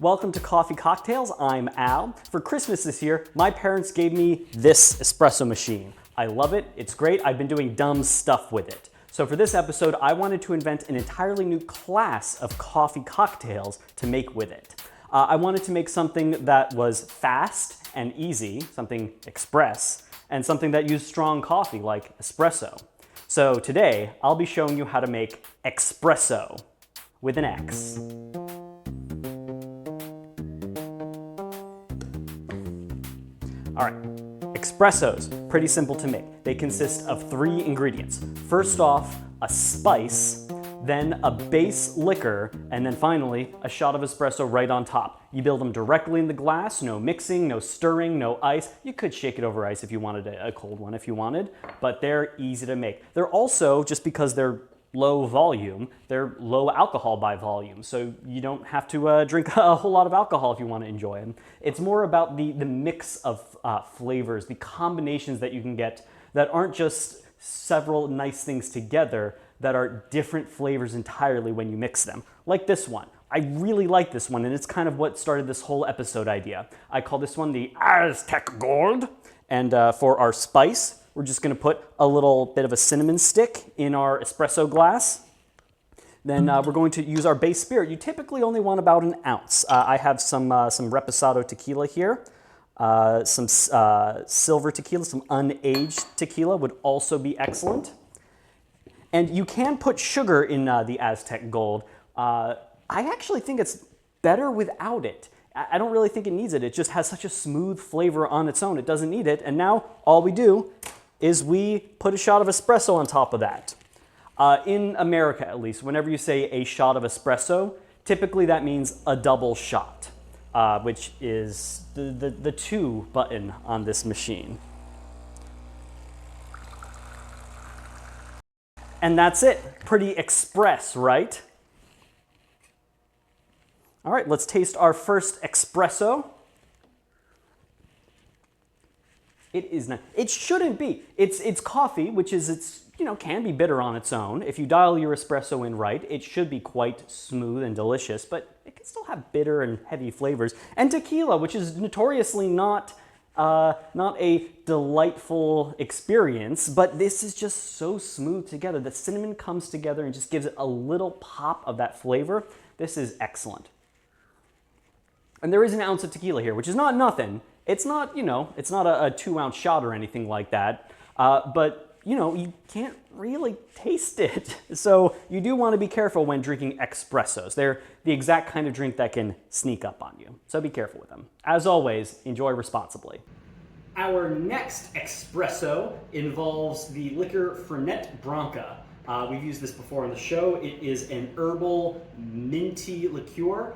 Welcome to Coffee Cocktails. I'm Al. For Christmas this year, my parents gave me this espresso machine. I love it. It's great. I've been doing dumb stuff with it. So for this episode, I wanted to invent an entirely new class of coffee cocktails to make with it. I wanted to make something that was fast and easy, something express, and something that used strong coffee like espresso. So today, I'll be showing you how to make Expresso with an X. All right, Expressos, pretty simple to make. They consist of 3 ingredients. First off, a spice, then a base liquor, and then finally, a shot of espresso right on top. You build them directly in the glass, no mixing, no stirring, no ice. You could shake it over ice if you wanted a cold one if you wanted, but they're easy to make. They're also, just because they're low volume, they're low alcohol by volume, so you don't have to drink a whole lot of alcohol if you want to enjoy them. It's more about the mix of flavors, the combinations that you can get that aren't just several nice things together, that are different flavors entirely when you mix them. Like this one. I really like this one, and it's kind of what started this whole episode idea. I call this one the Aztec Gold, and for our spice, we're just gonna put a little bit of a cinnamon stick in our espresso glass. Then we're going to use our base spirit. You typically only want about an ounce. I have some Reposado tequila here. Some silver tequila, some unaged tequila would also be excellent. And you can put sugar in the Aztec Gold. I actually think it's better without it. I don't really think it needs it. It just has such a smooth flavor on its own. It doesn't need it. And now all we do is we put a shot of espresso on top of that. In America, at least, whenever you say a shot of espresso, typically that means a double shot, which is the 2 button on this machine. And that's it. Pretty express, right? All right, let's taste our first espresso. It is not. It shouldn't be. It's coffee, which is can be bitter on its own. If you dial your espresso in right, it should be quite smooth and delicious, but it can still have bitter and heavy flavors. And tequila, which is notoriously not a delightful experience, but this is just so smooth together. The cinnamon comes together and just gives it a little pop of that flavor. This is excellent. And there is an ounce of tequila here, which is not nothing. It's not, it's not a 2-ounce shot or anything like that, but you can't really taste it. So you do want to be careful when drinking espressos. They're the exact kind of drink that can sneak up on you. So be careful with them. As always, enjoy responsibly. Our next espresso involves the liquor Fernet Branca. We've used this before on the show. It is an herbal minty liqueur.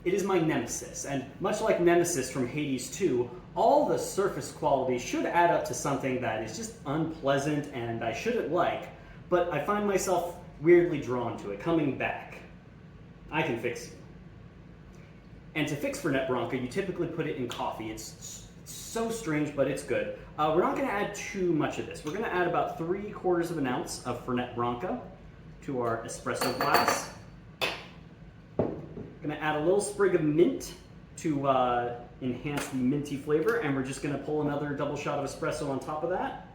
It is my nemesis, and much like Nemesis from Hades 2, all the surface qualities should add up to something that is just unpleasant and I shouldn't like, but I find myself weirdly drawn to it, coming back. I can fix you. And to fix Fernet Branca, you typically put it in coffee. It's so strange, but it's good. We're not going to add too much of this. We're going to add about 3/4 of an ounce of Fernet Branca to our espresso glass. Going to add a little sprig of mint to enhance the minty flavor, and we're just going to pull another double shot of espresso on top of that.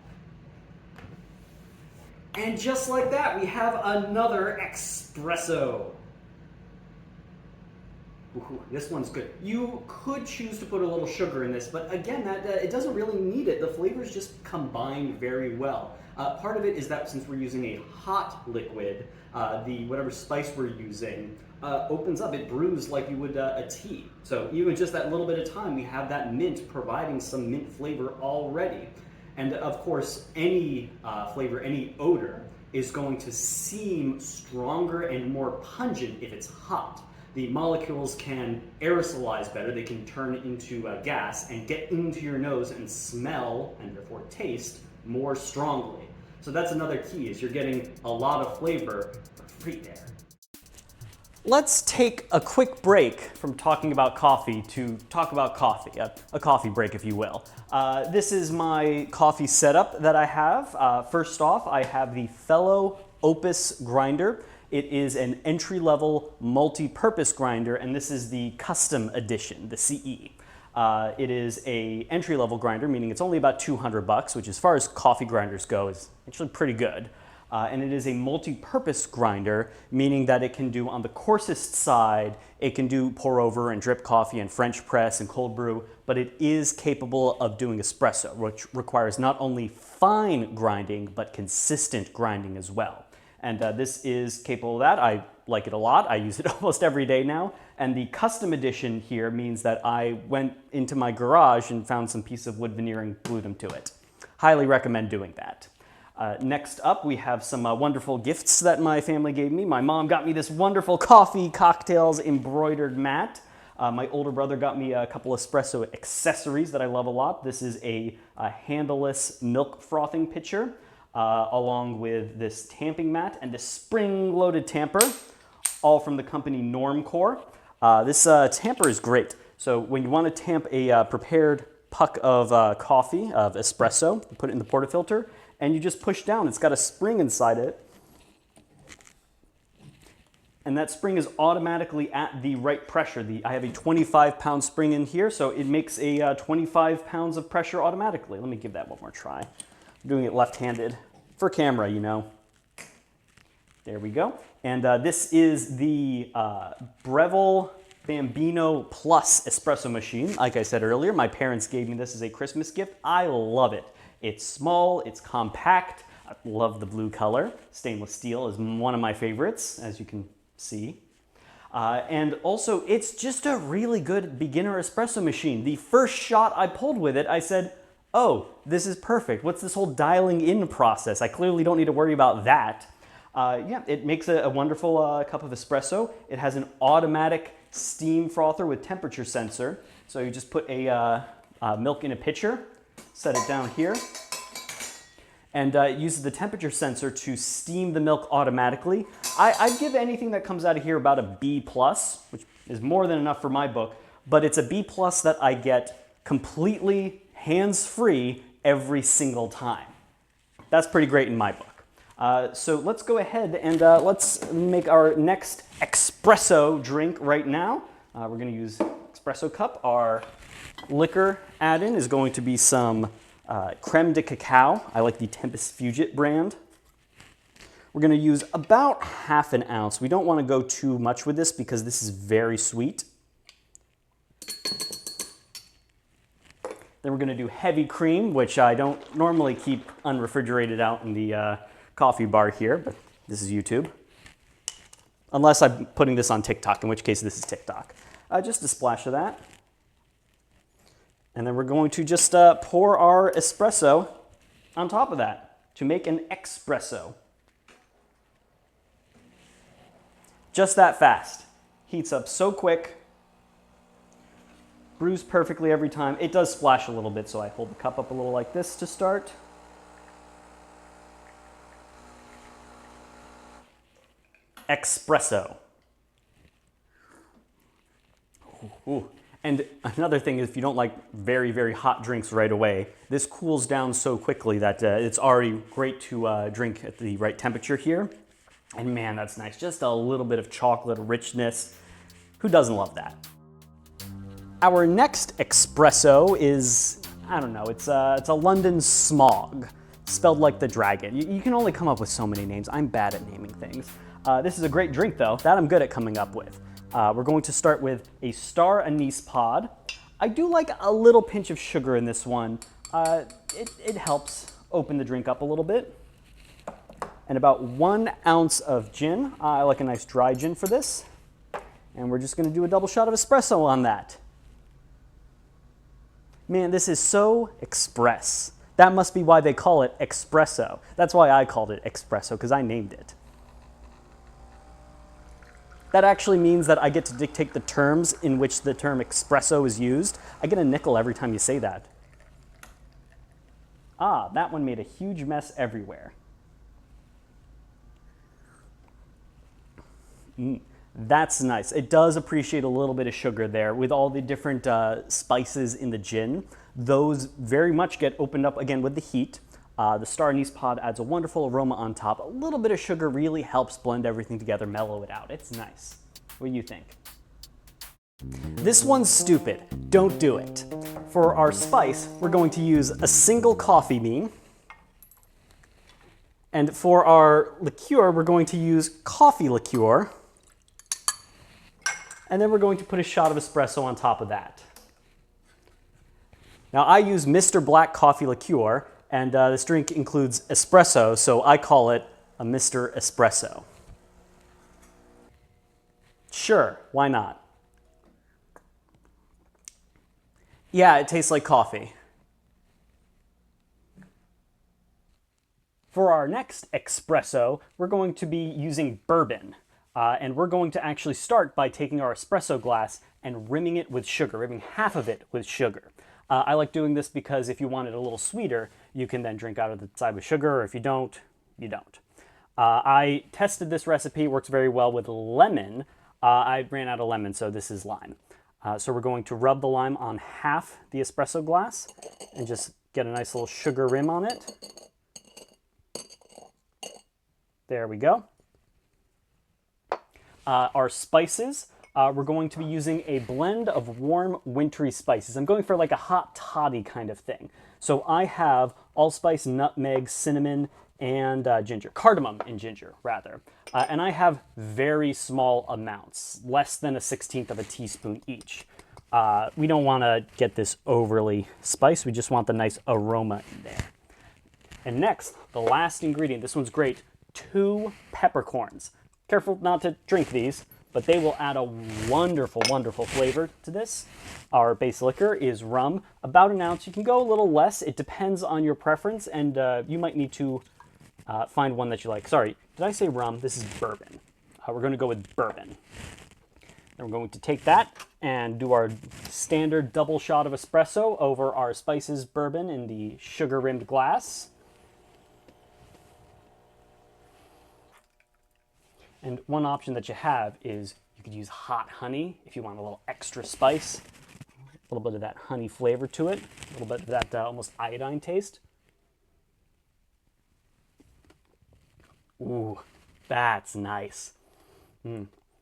And just like that, we have another espresso. Ooh, this one's good. You could choose to put a little sugar in this, but again, it doesn't really need it. The flavors just combine very well. Part of it is that since we're using a hot liquid, whatever spice we're using opens up. It brews like you would a tea. So even just that little bit of time, we have that mint providing some mint flavor already. And of course, any flavor, any odor is going to seem stronger and more pungent if it's hot. The molecules can aerosolize better. They can turn into gas and get into your nose and smell, and therefore taste, more strongly. So that's another key, is you're getting a lot of flavor for free there. Let's take a quick break from talking about coffee to talk about coffee, a coffee break, if you will. This is my coffee setup that I have. First off, I have the Fellow Opus grinder. It is an entry-level multi-purpose grinder, and this is the custom edition, the CE. It is a entry-level grinder, meaning it's only about $200, which as far as coffee grinders go is actually pretty good. And it is a multi-purpose grinder, meaning that it can do on the coarsest side, it can do pour over and drip coffee and French press and cold brew, but it is capable of doing espresso, which requires not only fine grinding, but consistent grinding as well. And this is capable of that. I like it a lot. I use it almost every day now. And the custom edition here means that I went into my garage and found some piece of wood veneering, glued them to it. Highly recommend doing that. Next up, we have some wonderful gifts that my family gave me. My mom got me this wonderful coffee cocktails embroidered mat. My older brother got me a couple espresso accessories that I love a lot. This is a handleless milk frothing pitcher, along with this tamping mat and this spring-loaded tamper, all from the company Normcore. This tamper is great. So when you want to tamp a prepared puck of coffee, of espresso, you put it in the portafilter, and you just push down. It's got a spring inside it. And that spring is automatically at the right pressure. I have a 25-pound spring in here, so it makes a 25 pounds of pressure automatically. Let me give that one more try. I'm doing it left-handed for camera, you know. There we go. And this is the Breville Bambino Plus espresso machine. Like I said earlier, my parents gave me this as a Christmas gift. I love it. It's small, it's compact. I love the blue color. Stainless steel is one of my favorites, as you can see. And also, it's just a really good beginner espresso machine. The first shot I pulled with it, I said, oh, this is perfect. What's this whole dialing in process? I clearly don't need to worry about that. Yeah, it makes a wonderful cup of espresso. It has an automatic steam frother with temperature sensor. So you just put a milk in a pitcher, set it down here, and it uses the temperature sensor to steam the milk automatically. I'd give anything that comes out of here about a B+, which is more than enough for my book, but it's a B+ that I get completely hands-free every single time. That's pretty great in my book. So let's go ahead and let's make our next espresso drink right now. We're going to use espresso cup. Our liquor add-in is going to be some creme de cacao. I like the Tempest Fugit brand. We're going to use about ½ an ounce. We don't want to go too much with this because this is very sweet. Then we're going to do heavy cream, which I don't normally keep unrefrigerated out in the coffee bar here, but this is YouTube. Unless I'm putting this on TikTok, in which case this is TikTok. Just a splash of that. And then we're going to just pour our espresso on top of that to make an espresso. Just that fast. Heats up so quick. Brews perfectly every time. It does splash a little bit, so I hold the cup up a little like this to start. Expresso. Ooh. And another thing is, if you don't like very, very hot drinks right away, this cools down so quickly that it's already great to drink at the right temperature here. And man, that's nice. Just a little bit of chocolate richness. Who doesn't love that? Our next espresso is, I don't know, it's a London smog, spelled like the dragon. You can only come up with so many names. I'm bad at naming things. This is a great drink though, that I'm good at coming up with. We're going to start with a star anise pod. I do like a little pinch of sugar in this one. It helps open the drink up a little bit. And about 1 ounce of gin. I like a nice dry gin for this. And we're just going to do a double shot of espresso on that. Man, this is so express. That must be why they call it espresso. That's why I called it espresso, because I named it. That actually means that I get to dictate the terms in which the term espresso is used. I get a nickel every time you say that. Ah, that one made a huge mess everywhere. That's nice. It does appreciate a little bit of sugar there with all the different spices in the gin. Those very much get opened up again with the heat. The star anise pod adds a wonderful aroma on top. A little bit of sugar really helps blend everything together, mellow it out. It's nice. What do you think? This one's stupid. Don't do it. For our spice, we're going to use a single coffee bean. And for our liqueur, we're going to use coffee liqueur. And then we're going to put a shot of espresso on top of that. Now I use Mr. Black coffee liqueur, and this drink includes espresso, so I call it a Mr. Espresso. Sure, why not? Yeah, it tastes like coffee. For our next espresso, we're going to be using bourbon. And we're going to actually start by taking our espresso glass and rimming it with sugar, rimming half of it with sugar. I like doing this because if you want it a little sweeter, you can then drink out of the side with sugar, or if you don't, you don't. I tested this recipe, it works very well with lemon. I ran out of lemon, so this is lime. So we're going to rub the lime on half the espresso glass and just get a nice little sugar rim on it. There we go. Our spices, we're going to be using a blend of warm, wintry spices. I'm going for like a hot toddy kind of thing. So I have allspice, nutmeg, cinnamon, and ginger. Cardamom and ginger, rather. And I have very small amounts, less than 1/16 of a teaspoon each. We don't want to get this overly spiced. We just want the nice aroma in there. And next, the last ingredient. This one's great. 2 peppercorns. Careful not to drink these, but they will add a wonderful, wonderful flavor to this. Our base liquor is rum, about an ounce. You can go a little less. It depends on your preference, and you might need to find one that you like. Sorry, did I say rum? This is bourbon. We're going to go with bourbon. And we're going to take that and do our standard double shot of espresso over our spices bourbon in the sugar-rimmed glass. And one option that you have is you could use hot honey if you want a little extra spice, a little bit of that honey flavor to it, a little bit of that almost iodine taste. Ooh, that's nice.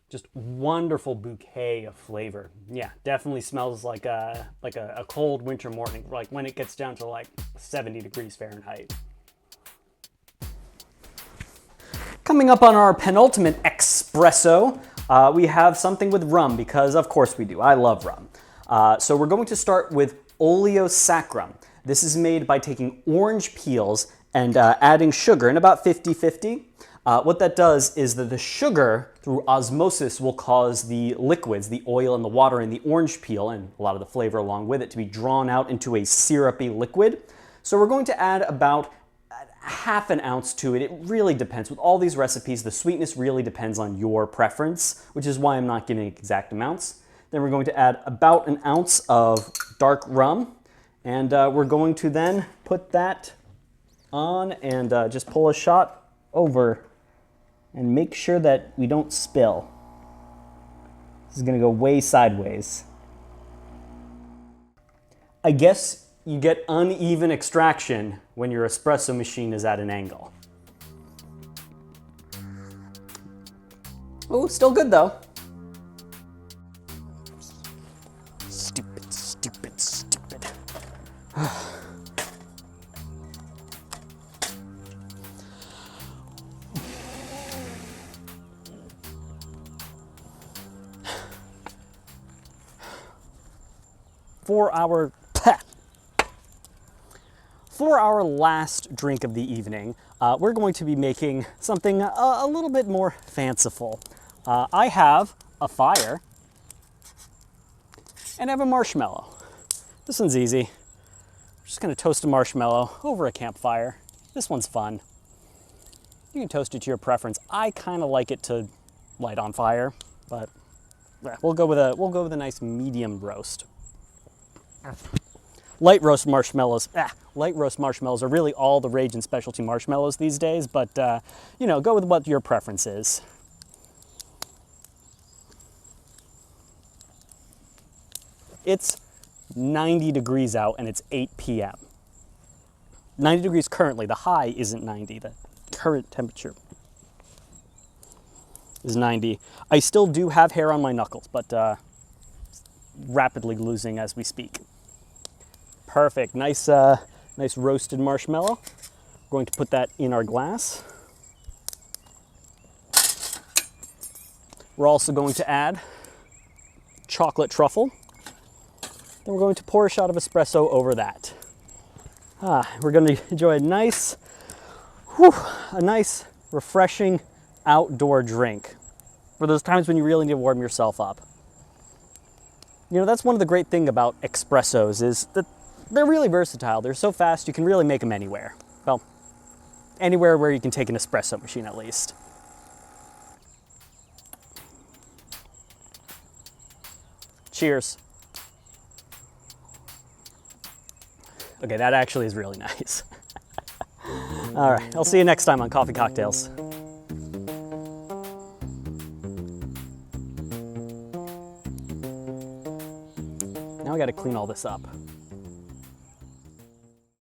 Just wonderful bouquet of flavor. Yeah, definitely smells like a cold winter morning, like when it gets down to like 70 degrees Fahrenheit. Coming up on our penultimate espresso, we have something with rum, because of course we do. I love rum. So we're going to start with oleo sacrum. This is made by taking orange peels and adding sugar in about 50-50. What that does is that the sugar, through osmosis, will cause the liquids, the oil and the water in the orange peel, and a lot of the flavor along with it, to be drawn out into a syrupy liquid. So we're going to add about half an ounce to it. It really depends. With all these recipes, the sweetness really depends on your preference, which is why I'm not giving exact amounts. Then we're going to add about an ounce of dark rum, and we're going to then put that on and just pull a shot over and make sure that we don't spill. This is going to go way sideways. I guess you get uneven extraction when your espresso machine is at an angle. Oh, still good though. Stupid, stupid, stupid. 4 hour last drink of the evening, we're going to be making something a little bit more fanciful. I have a fire and I have a marshmallow. This one's easy. I'm just going to toast a marshmallow over a campfire. This one's fun. You can toast it to your preference. I kind of like it to light on fire, but we'll go with a nice medium roast. Light roast marshmallows are really all the rage in specialty marshmallows these days, but you know, go with what your preference is. It's 90 degrees out and it's 8 p.m. 90 degrees currently. The high isn't 90. The current temperature is 90. I still do have hair on my knuckles, but rapidly losing as we speak. Perfect. Nice, nice roasted marshmallow. We're going to put that in our glass. We're also going to add chocolate truffle. Then we're going to pour a shot of espresso over that. We're going to enjoy a nice, refreshing outdoor drink for those times when you really need to warm yourself up. You know, that's one of the great things about espressos is that they're really versatile. They're so fast, you can really make them anywhere. Well, anywhere where you can take an espresso machine at least. Cheers. Okay, that actually is really nice. All right, I'll see you next time on Coffee Cocktails. Now I gotta clean all this up.